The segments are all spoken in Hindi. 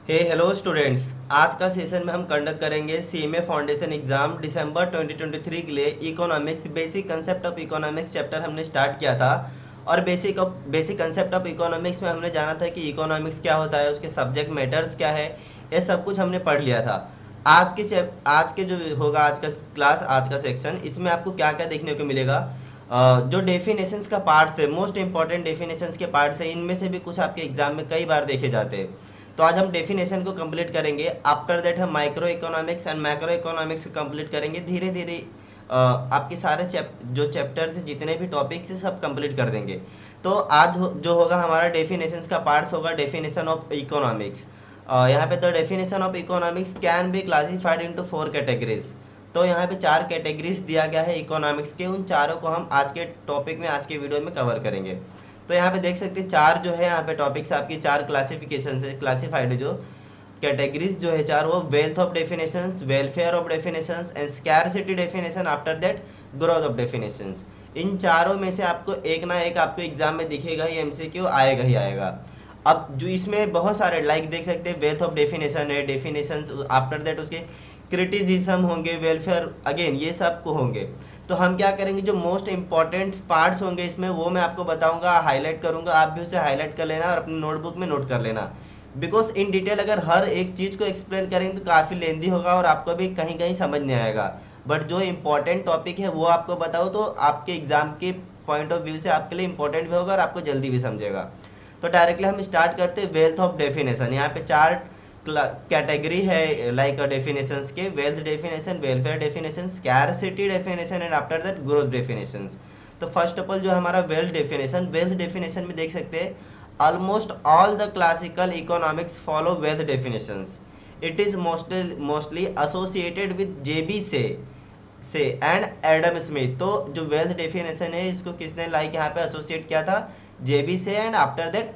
Hello students. आज का सेशन में हम कंडक्ट करेंगे सीएमए फाउंडेशन एग्जाम दिसंबर 2023 के लिए economics basic concept of economics chapter हमने स्टार्ट किया था। और बेसिक कंसेप्ट ऑफ इकोनॉमिक्स में हमने जाना था कि इकोनॉमिक्स क्या होता है, उसके सब्जेक्ट मैटर्स क्या है, ये सब कुछ हमने पढ़ लिया था। आज के जो होगा आज का क्लास, आज का सेक्शन, इसमें आपको क्या क्या देखने को मिलेगा। जो डेफिनेशंस का पार्ट है, मोस्ट इंपॉर्टेंट डेफिनेशंस के पार्ट है, इनमें से भी कुछ आपके एग्जाम में कई बार देखे जाते हैं। तो आज हम डेफिनेशन को कंप्लीट करेंगे। आफ्टर दैट हम micro economics and macro economics को कंप्लीट करेंगे। धीरे धीरे आपके सारे जो चैप्टर्स जितने भी टॉपिक्स हैं सब कंप्लीट कर देंगे। तो आज जो होगा हमारा डेफिनेशंस का पार्ट्स होगा डेफिनेशन ऑफ इकोनॉमिक्स। यहाँ पे the definition of economics can be classified into 4 categories. तो यहाँ पे 4 कैटेगरीज दिया गया है इकोनॉमिक्स के, उन चारों को हम आज के टॉपिक में, आज के वीडियो में कवर करेंगे। तो यहाँ पे देख सकते हैं चार जो है यहाँ पे टॉपिक्स आपकी, चार क्लासिफिकेशन से क्लासिफाइड है। जो कैटेगरीज जो है चार, वो wealth of definitions, welfare of definitions and scarcity definition, after that growth of definitions. इन चारों में से आपको एक ना एक आपको एग्जाम में दिखेगा ही, एमसीक्यू आएगा ही आएगा। अब जो इसमें बहुत सारे लाइक देख सकते हैं, वेल्थ ऑफ डेफिनेशन है, डेफिनेशंस, आफ्टर दैट उसके क्रिटिसिज्म होंगे, वेलफेयर अगेन, ये सब को होंगे। तो हम क्या करेंगे, जो मोस्ट इंपॉर्टेंट पार्ट्स होंगे इसमें वो मैं आपको बताऊंगा, हाईलाइट करूंगा, आप भी उसे हाईलाइट कर लेना और अपनी नोटबुक में नोट कर लेना। बिकॉज इन डिटेल अगर हर एक चीज़ को एक्सप्लेन करेंगे तो काफ़ी लेंदी होगा और आपको भी कहीं कहीं समझ नहीं आएगा। बट जो इंपॉर्टेंट टॉपिक है वो आपको बताओ तो आपके एग्जाम के पॉइंट ऑफ व्यू से आपके लिए इंपॉर्टेंट भी होगा और आपको जल्दी भी समझेगा। तो डायरेक्टली हम स्टार्ट करते हैं वेल्थ ऑफ डेफिनेशन। यहाँ पे चार कैटेगरी है लाइक डेफिनेशंस के: wealth definition, welfare definition, scarcity definition and after that growth definitions. तो फर्स्ट ऑफ ऑल जो हमारा वेल्थ डेफिनेशन में देख सकते हैं, almost all the classical economics follow wealth definitions. It is mostly associated with JB Say and Adam Smith. तो जो वेल्थ डेफिनेशन है इसको किसने लाइक यहाँ पे एसोसिएट किया था, जेबी Say and after that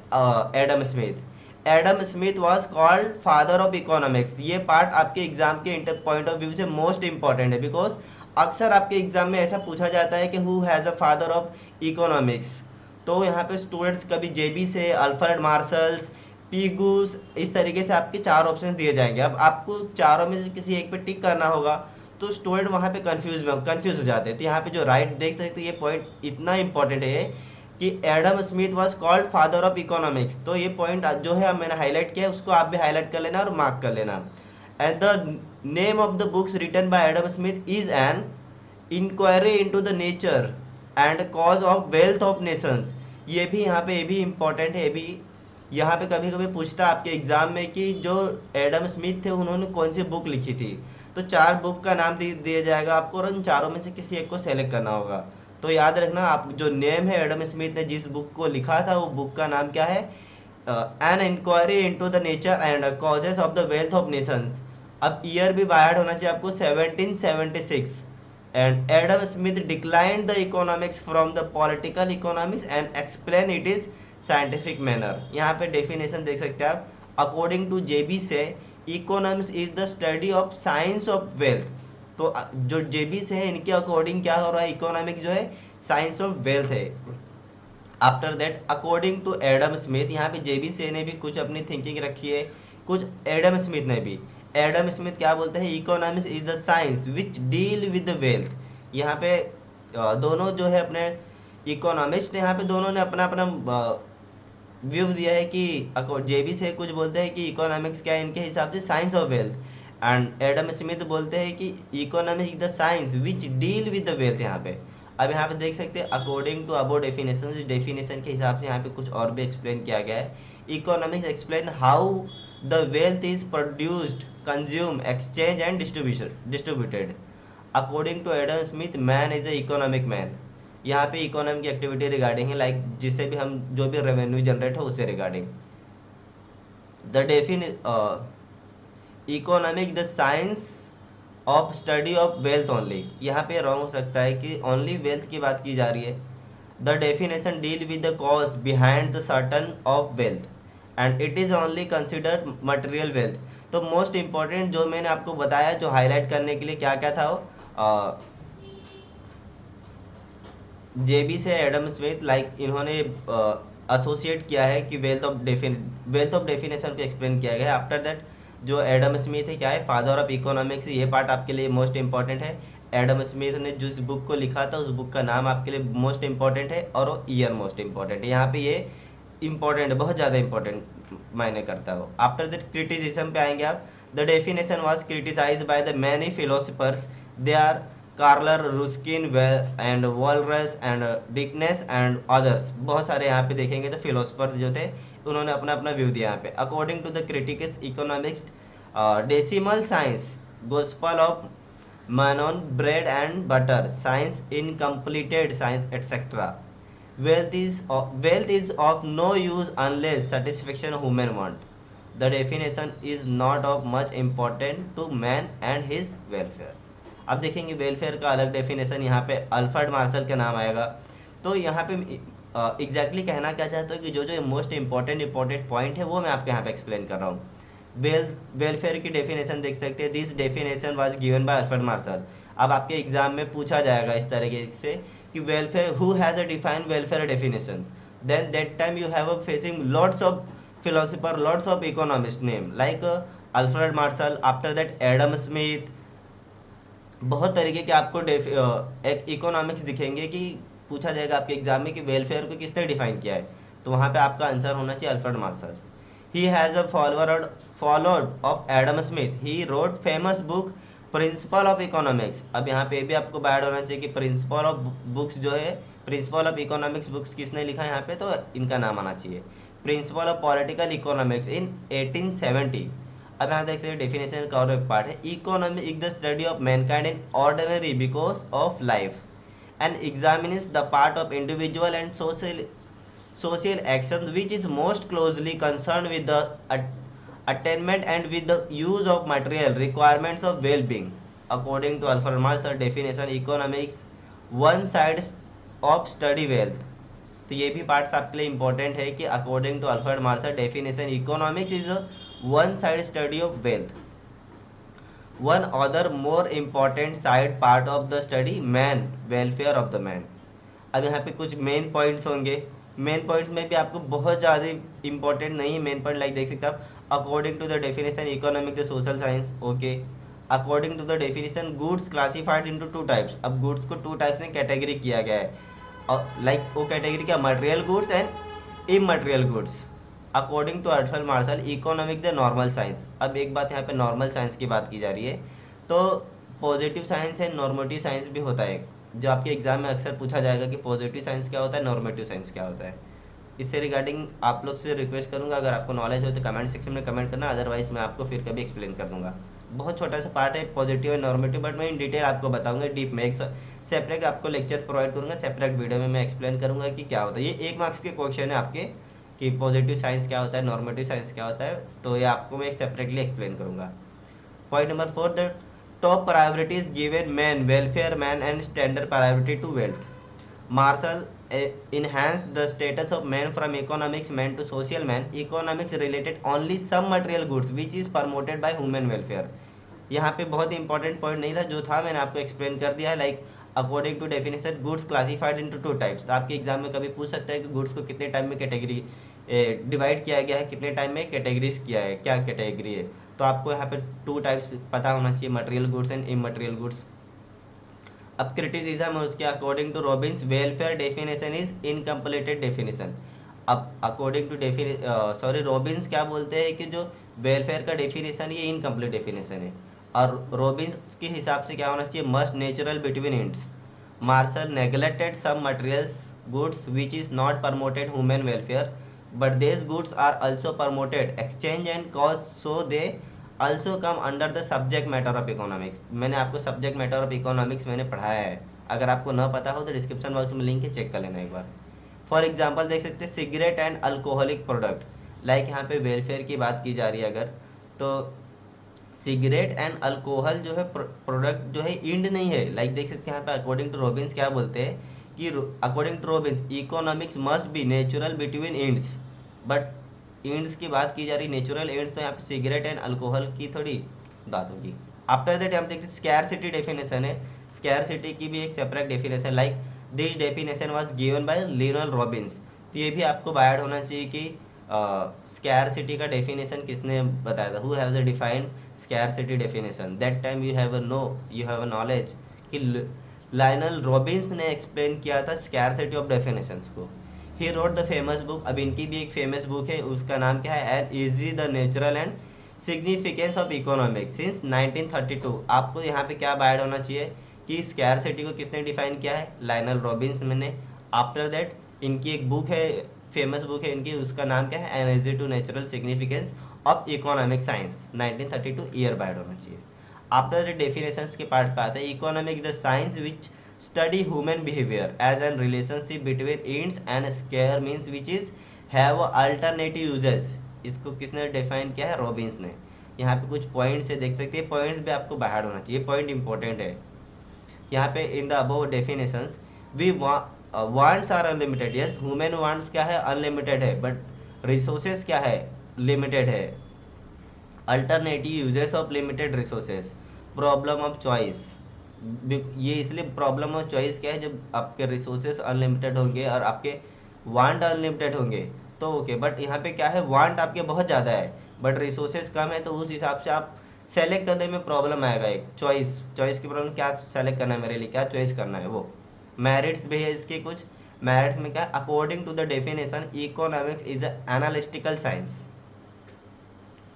Adam Smith. Adam Smith was called father of economics. ये पार्ट आपके एग्जाम के इंटर पॉइंट ऑफ व्यू से मोस्ट इंपॉर्टेंट है, बिकॉज अक्सर आपके एग्जाम में ऐसा पूछा जाता है कि who has a father of economics. तो यहाँ पे स्टूडेंट्स कभी जेबी से, अल्फ्रेड मार्शल्स, पीगूस, इस तरीके से आपके चार ऑप्शन दिए जाएंगे। अब आपको चारों में से किसी एक पे टिक करना होगा, तो स्टूडेंट वहाँ पे कंफ्यूज हो जाते हैं। तो यहाँ पे जो राइट देख सकते हैं, ये पॉइंट इतना इंपॉर्टेंट है कि Adam Smith was called father of economics. तो ये पॉइंट जो है मैंने हाईलाइट किया है, उसको आप भी हाईलाइट कर लेना और मार्क कर लेना। And the name of the books written by Adam Smith is an inquiry into the nature and cause of wealth of nations. ये भी यहाँ पे, ये भी इम्पोर्टेंट है। ये भी यहाँ पे कभी कभी पूछता है आपके एग्जाम में कि जो एडम स्मिथ थे उन्होंने कौन सी बुक लिखी थी। तो चार बुक का नाम दिया जाएगा आपको और उन चारों में से किसी एक को सेलेक्ट करना होगा। तो याद रखना, आप जो नेम है एडम स्मिथ ने जिस बुक को लिखा था वो बुक का नाम क्या है, an inquiry into the nature and causes of the wealth of nations. अब ईयर भी बायड होना चाहिए आपको 1776। And Adam Smith declined the economics from the political economics and explain it is scientific manner. यहाँ पे डेफिनेशन देख सकते हैं आप, अकॉर्डिंग टू जेबी से economics is the study of science of wealth. तो जो जेबी से है इनके अकॉर्डिंग क्या हो रहा है, इकोनॉमिक्स जो है साइंस ऑफ वेल्थ है। After that according to Adam Smith, यहाँ पे जेबी से ने भी कुछ अपनी थिंकिंग रखी है, कुछ एडम स्मिथ ने भी। एडम स्मिथ क्या बोलते हैं, economics is the science which deal with the wealth. यहाँ पे दोनों जो है अपने इकोनॉमिस्ट, यहाँ पे दोनों ने अपना अपना व्यू दिया है कि जेबी से कुछ बोलते हैं कि इकोनॉमिक्स क्या है इनके हिसाब से science of wealth, and Adam Smith बोलते हैं कि economics is the science which deal with the wealth. यहाँ पे अब यहाँ पे देख सकते हैं अकॉर्डिंग टू अबो डेफिनेशन, इस डेफिनेशन के हिसाब से यहाँ पे कुछ और भी एक्सप्लेन किया गया है। Economics explain how the wealth is produced, consume, exchange and distributed. According to Adam Smith, man is a economic man. यहाँ पे इकोनॉमिक एक्टिविटी रिगार्डिंग है, लाइक जिससे भी हम जो भी रेवेन्यू जनरेट हो उससे regarding. The define economic the science of study of wealth only. यहाँ पे रॉन्ग हो सकता है कि ओनली वेल्थ की बात की जा रही है। The definition deal with the cause behind the certain of wealth and it is only considered material wealth. तो मोस्ट इंपॉर्टेंट जो मैंने आपको बताया, जो हाईलाइट करने के लिए क्या क्या था वो, जेबी से एडम स्मिथ, लाइक इन्होंने एसोसिएट किया है कि वेल्थ ऑफ डेफिनेशन को एक्सप्लेन किया गया है। आफ्टर दैट जो एडम स्मिथ है क्या है, फादर ऑफ इकोनॉमिक्स, ये पार्ट आपके लिए मोस्ट इंपॉर्टेंट है। एडम स्मिथ ने जिस बुक को लिखा था उस बुक का नाम आपके लिए मोस्ट इंपॉर्टेंट है और वो ईयर मोस्ट इंपॉर्टेंट है। यहाँ पे ये इंपॉर्टेंट है, बहुत ज़्यादा इंपॉर्टेंट मायने करता है वो। आफ्टर दैट क्रिटिसिज्म पे आएंगे आप। The definition was criticised by the many philosophers, they are Carlyle, Ruskin and Walras and Dickens and others. बहुत सारे यहाँ पे देखेंगे तो फिलोसफर जो थे उन्होंने अपना अपना व्यू दिया यहाँ पे। According to the critics economics, dismal science, gospel of Manon, bread and butter, science, incompleted science, etc. Wealth is of no use unless satisfaction human want. The definition is not of much importance to man and his welfare. अब देखेंगे वेलफेयर का अलग डेफिनेशन यहाँ पे अल्फ्रेड मार्शल का नाम आएगा। तो यहाँ पे एग्जैक्टली कहना क्या चाहता हूँ कि जो जो मोस्ट इंपॉर्टेंट पॉइंट है वो मैं आपके यहाँ पे एक्सप्लेन कर रहा हूँ। वेलफेयर की डेफिनेशन देख सकते हैं, this definition was given by Alfred Marshall. अब आपके एग्जाम में पूछा जाएगा इस तरीके से कि welfare, who has a defined welfare definition, then that time you have a facing lots of philosopher, lots of economist name like Alfred Marshall, after that Adam Smith. बहुत तरीके के आपको एक इकोनॉमिक्स दिखेंगे कि पूछा जाएगा आपके एग्जाम में कि वेलफेयर को किसने डिफाइन किया है, तो वहाँ पे आपका आंसर होना चाहिए Alfred Marshall. He has a followed of Adam Smith. He wrote famous book Principle of Economics. अब यहाँ पे भी आपको बैड होना चाहिए कि प्रिंसिपल ऑफ बुक्स जो है, प्रिंसिपल ऑफ इकोनॉमिक्स बुक्स किसने लिखा है यहाँ पे, तो इनका नाम आना चाहिए। प्रिंसिपल ऑफ पॉलिटिकल इकोनॉमिक्स इन 1870। अब यहाँ देख सकते हैं डेफिनेशन का और एक पार्ट है, economy is the study of Mankind in ordinary because of life and examines the part of individual and social actions which is most closely concerned with the attainment and with the use of material requirements of well-being. According to Alfred Marshall definition, economics one side of study wealth. तो ये भी पार्ट आपके लिए इंपॉर्टेंट है कि according to Alfred Marshall definition, economics is one side study of wealth, one other more important side part of the study man, welfare of the man. अब यहाँ पे कुछ मेन पॉइंट्स होंगे, मेन पॉइंट्स में भी आपको बहुत ज़्यादा इंपॉर्टेंट नहीं है मेन पॉइंट, लाइक देख सकते आप, according to the definition economic the social science, okay. According to the definition goods classified into two types. अब गुड्स को टू टाइप्स में कैटेगरी किया गया है, और लाइक वो कैटेगरी क्या, material goods and immaterial goods. According to Alfred Marshall economic the normal science. अब एक बात यहाँ पे नॉर्मल साइंस की बात की जा रही है, तो positive science and normative science भी होता है, जो आपके एग्जाम में अक्सर पूछा जाएगा कि पॉजिटिव साइंस क्या होता है, नॉर्मेटिव साइंस क्या होता है। इससे रिगार्डिंग आप लोग से रिक्वेस्ट करूंगा, अगर आपको नॉलेज हो तो कमेंट सेक्शन में कमेंट करना, अदरवाइज मैं आपको फिर कभी एक्सप्लेन कर दूंगा। बहुत छोटा सा पार्ट है पॉजिटिव एंड नॉर्मेटिव, बट मैं इन डिटेल आपको बताऊंगा डीप में, एक सेपरेट आपको लेक्चर प्रोवाइड करूंगा, सेपरेट वीडियो में मैं एक्सप्लेन करूंगा कि क्या होता है। ये 1 मार्क्स के क्वेश्चन है आपके कि पॉजिटिव साइंस क्या होता है, नॉर्मेटिव साइंस क्या होता है, तो ये आपको मैं सेपरेटली एक्सप्लेन करूंगा। Point number 4, the top priorities given man welfare man and standard priority to wealth. Marshall enhanced the status of man from economics man to social man. Economics related only some material goods which is promoted by human welfare. यहाँ पे बहुत इंपॉर्टेंट पॉइंट नहीं था, जो था मैंने आपको एक्सप्लेन कर दिया है। Like according to definition goods classified into two types. तो आपके एग्जाम में कभी पूछ सकता है कि गुड्स को कितने टाइप में कैटेगरी डिवाइड किया गया है, कितने टाइम में कैटेगरीज किया है, क्या कैटेगरी है, तो आपको यहाँ पे 2 टाइप्स पता होना चाहिए, material goods and immaterial goods. अब क्रिटिसिज्म है उसके, according to Robbins welfare definition is incompleted definition. अब अकॉर्डिंग टू रॉबिन्स क्या बोलते हैं कि जो वेलफेयर का डेफिनेशन ये इनकम्प्लीट डेफिनेशन है, और रॉबिन्स के हिसाब से क्या होना चाहिए, must natural between ends. Marshall neglected some materials goods which is not promoted human welfare, but these goods are also promoted exchange and cost, so they also come under the subject matter of economics। मैंने आपको subject matter of economics मैंने पढ़ाया है, अगर आपको ना पता हो तो डिस्क्रिप्शन बॉक्स में लिंक है, चेक कर लेना एक बार। फॉर एग्जांपल देख सकते हैं cigarette and alcoholic product, like यहाँ पे वेलफेयर की बात की जा रही है अगर, तो सिगरेट एंड अल्कोहल जो है प्रोडक्ट जो है इंड नहीं है। लाइक देख सकते हैं यहाँ पे अकॉर्डिंग टू रॉबिन्स क्या बोलते हैं कि according to Robbins economics must be natural between ends, but ends की बात की जा रही नेचुरल इंड्स, तो यहाँ पे सिगरेट एंड अल्कोहल की थोड़ी बात होगी। आफ्टर दैट हम देखते हैं स्कैरसिटी डेफिनेशन है, स्कैरसिटी की भी एक separate definition, like this definition was given by Lionel Robins. तो ये भी आपको बायड होना चाहिए कि स्कैरसिटी का डेफिनेशन किसने बताया था, who have the defined scarcity definition, that time you have a knowledge कि लायनल रॉबिन्स ने एक्सप्लेन किया था स्कैरसिटी ऑफ डेफिनेशंस को। He wrote the famous book, अब इनकी भी एक फेमस बुक है, उसका नाम क्या है, an easy the natural and significance of economics since 1932। आपको यहाँ पे क्या बायड होना चाहिए कि स्कैरसिटी को किसने डिफाइन किया है, लायनल रॉबिन्स ने। आफ्टर दैट इनकी एक बुक है, फेमस बुक है इनकी, उसका नाम क्या है, energy to natural significance of economic science, 1932 year बायड होना चाहिए। आफ्टर द डेफिनेशंस के पार्ट पे आता है, economic the science which study human behaviour as an relationship between ends and scarce means which is have alternative uses. इसको किसने डिफाइन किया है, रॉबिन्स ने। यहाँ पे कुछ पॉइंट्स है, देख सकते हैं, पॉइंट्स भी आपको बाहर होना चाहिए, पॉइंट इंपॉर्टेंट है यहाँ पे। In the above definitions we wants are unlimited, yes human wants क्या है, अनलिमिटेड है, बट रिसोर्सेज क्या है, लिमिटेड है। Alternative uses of limited resources, problem of choice, ये इसलिए प्रॉब्लम ऑफ चॉइस क्या है, जब आपके रिसोर्सेज अनलिमिटेड होंगे और आपके वांट अनलिमिटेड होंगे तो ओके, बट यहाँ पे क्या है, वांट आपके बहुत ज़्यादा है बट रिसोर्सेज कम है, तो उस हिसाब से आप सेलेक्ट करने में प्रॉब्लम आएगा। एक चॉइस, चॉइस की प्रॉब्लम, क्या सेलेक्ट करना है मेरे लिए, क्या चॉइस करना है। वो मेरिट्स भी है इसके कुछ, मेरिट्स में क्या, according to the definition economics is analytical science,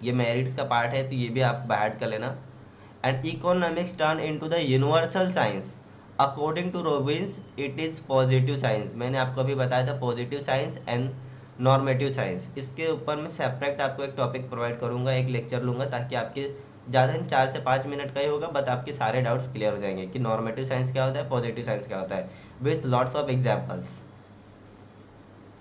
ये मेरिट्स का पार्ट है, तो ये भी आप बाहर कर लेना। And economics turn into the universal science according to Robbins it is positive science. मैंने आपको अभी बताया था positive science and normative science, इसके ऊपर मैं सेपरेट आपको एक टॉपिक प्रोवाइड करूंगा, एक लेक्चर लूंगा, ताकि आपके ज़्यादा दिन 4 से 5 मिनट का ही होगा, बट आपके सारे डाउट्स क्लियर हो जाएंगे कि नॉर्मेटिव साइंस क्या होता है, पॉजिटिव साइंस क्या होता है, विथ लॉट्स ऑफ एग्जाम्पल्स।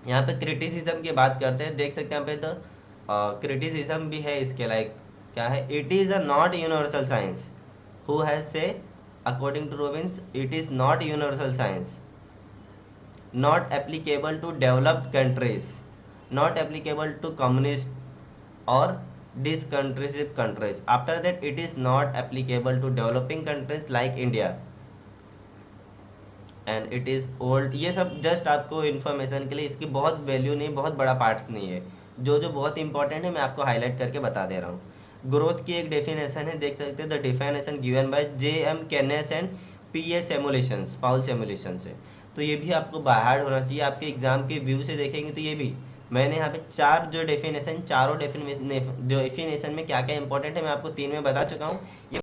यहाँ पे क्रिटिसिज्म की बात करते हैं, देख सकते हैं यहाँ पे, तो क्रिटिसिज्म भी है इसके, लाइक क्या है, it is a not universal science, who has say, according to Robbins it is not universal science, not applicable to developed countries, not applicable to communist or discontricip countries. After that it is not applicable to developing countries like India and it is old। ये सब जस्ट आपको इन्फॉर्मेशन के लिए, इसकी बहुत वैल्यू नहीं, बहुत बड़ा पार्ट नहीं है, जो जो बहुत इंपॉर्टेंट है मैं आपको हाईलाइट करके बता दे रहा हूँ। ग्रोथ की एक डेफिनेशन है, देख सकते हैं, the definition given by J.M. Keynes and P.A. Samuelsons, Paul Samuelson से। तो ये भी आपको बाहर होना चाहिए, आपके एग्जाम के व्यू से देखेंगे तो ये भी, मैंने यहाँ पे 4 जो डेफिनेशन, चारों डेफिनेशन में क्या क्या इंपॉर्टेंट है मैं आपको 3 में बता चुका हूँ। ये